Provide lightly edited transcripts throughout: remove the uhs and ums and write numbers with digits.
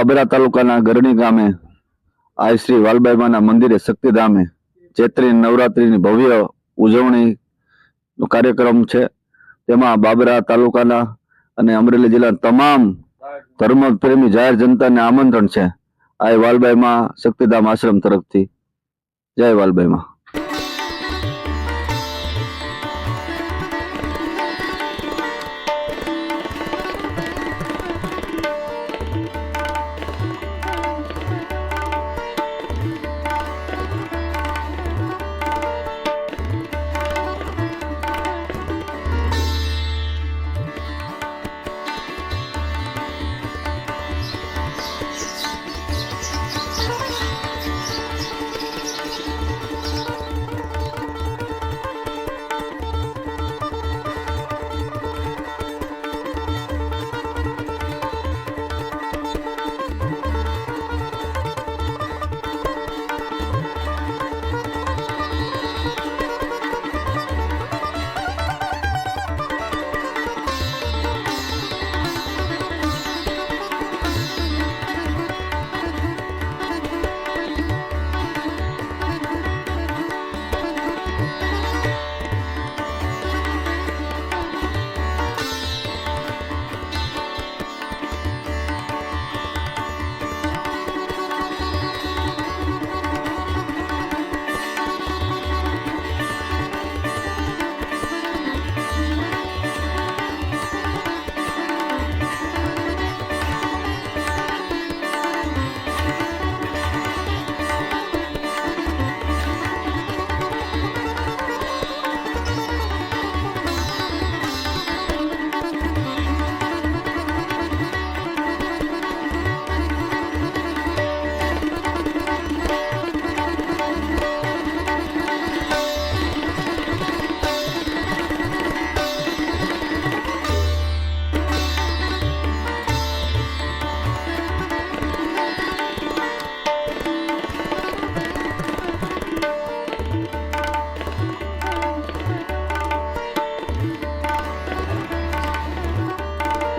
બાબરા તાલુકાના ગરણી ગામે આ શ્રી વાલબાઈ માના મંદિરે શક્તિધામે ચૈત્રી નવરાત્રીની ભવ્ય ઉજવણીનો કાર્યક્રમ છે। તેમાં બાબરા તાલુકાના અને અમરેલી જિલ્લાના તમામ ધર્મ પ્રેમી જાહેર જનતાને આમંત્રણ છે આ વાલબાઈ માં શક્તિધામ આશ્રમ તરફથી। જય વાલબાઈ માં।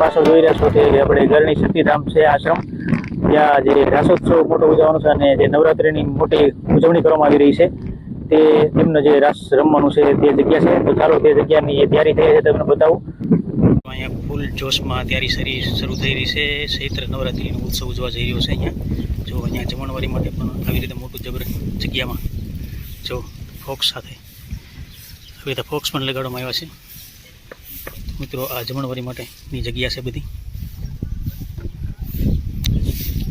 પાછળ જોઈ રહ્યા છો તે આપણે ગરણી શક્તિધામ છે આશ્રમ, ત્યાં જે રાસોત્સવ મોટો ઉજવવાનો છે અને જે નવરાત્રિની મોટી ઉજવણી કરવામાં આવી રહી છે તે તેમનો જે રાસ રમવાનું છે તે જગ્યા છે। તો ચાલો તે જગ્યાની તૈયારી થઈ છે તમને બતાવું। અહીંયા ફૂલ જોશમાં તૈયારી શરૂ થઈ રહી છે। ચૈત્ર નવરાત્રિનો ઉત્સવ ઉજવા જઈ રહ્યો છે। અહીંયા જો અહીંયા જમણવારી માટે પણ આવી રીતે મોટું જબર જગ્યામાં જો ફોક્સ સાથે આવી રીતે ફોક્સ પણ લગાડવામાં આવ્યા છે। મિત્રો આ જમણવારી માટેની જગ્યા છે બધી,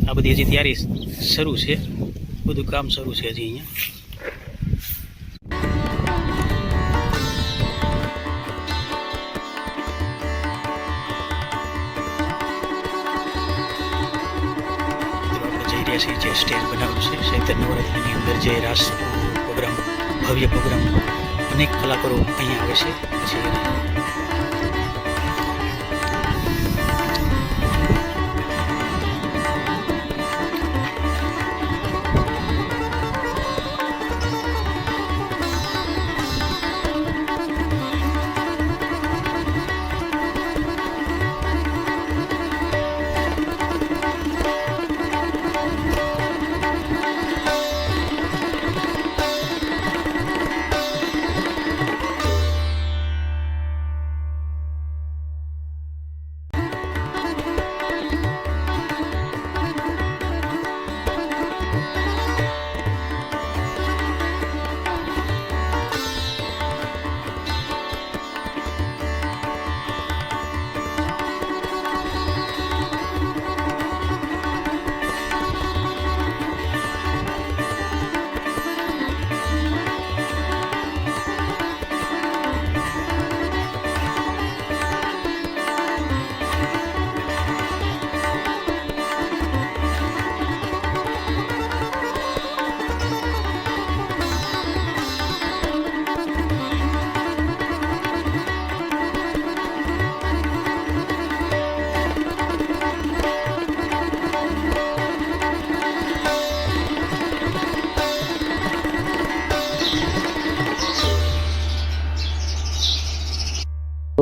આ બધી હજી તૈયારી શરૂ છે, બધું કામ શરૂ છે હજી અહીંયા। આપણે જઈ રહ્યા છીએ જે સ્ટેજ બનાવ્યું છે ચૈત્ર નવરાત્રિની અંદર જે રાસ પ્રોગ્રામ, ભવ્ય પ્રોગ્રામ, અનેક કલાકારો અહીંયા આવે છે।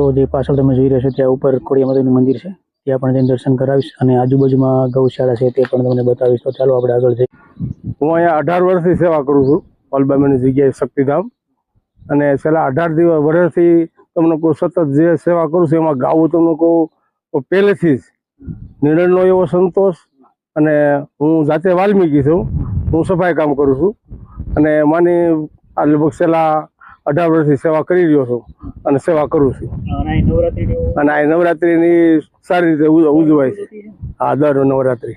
તો જે પાછળ તમે જોઈ રહ્યા છો ત્યાં ઉપર ખોડિયાર માતાજીનું મંદિર છે। ત્યાં પણ જઈને દર્શન કરાવીશ અને આજુબાજુમાં ગૌશાળા છે તે પણ તમને બતાવીશ. તો ચાલો આપણે આગળ જઈએ. હું અહીંયા 18 વર્ષથી સેવા કરું છું વાલબાઈમાની જગ્યાએ શક્તિધામ, અને છેલ્લા 18 વર્ષથી તમને કહું સતત જે સેવા કરું છું એમાં ગાવું તમને કહું પહેલેથી જ નિર્ણયનો એવો સંતોષ. અને હું જાતે વાલ્મીકી છું, હું સફાઈ કામ કરું છું અને માની આ લગભગ છેલ્લા 18 વર્ષથી સેવા કરી રહ્યો છું અને સેવા કરું છું. અને આ નવરાત્રિની સારી રીતે ઉજવાય છે. હા, દર નવરાત્રિ.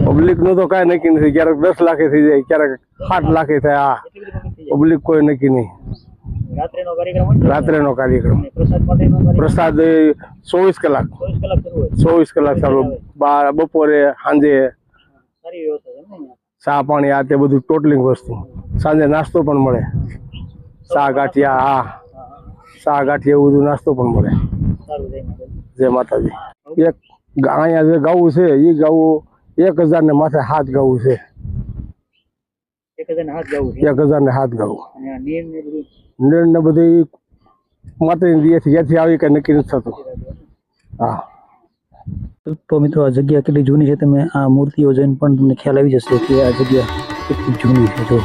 પબ્લિકનું તો કાંઈ નક્કી નથી, ક્યારેક 10 લાખે થઈ જાય, ક્યારેક 7 લાખે થાય. હા, પબ્લિક કોઈ નક્કી નહીં. રાત્રેનો કાર્યક્રમ, પ્રસાદ 24 કલાક 24 કલાક ચાલુ. બપોરે સાંજે ચા પાણી આ તે બધું ટોટલિંગ વસ્તુ. સાંજે નાસ્તો પણ મળે, ચા ગાંઠિયા. હા, ચા ગાંઠિયા એવું બધું નાસ્તો પણ મળે. જય માતાજી. એક અહીંયા જે ગાવું છે એ ગાવું 1000 ને માથે 7 ગાવું છે. 1000 ને 7 ગાવું. નિર્ણય બધી માતાજીની દિયાથી ક્યાંથી આવી કઈ નક્કી નથી થતું. હા. તો મિત્રો, આ જગ્યા કેટલી જૂની છે તમે આ મૂર્તિઓ જોઈને પણ તમને ખ્યાલ આવી જશે કે આ જગ્યા કેટલી જૂની છે. જો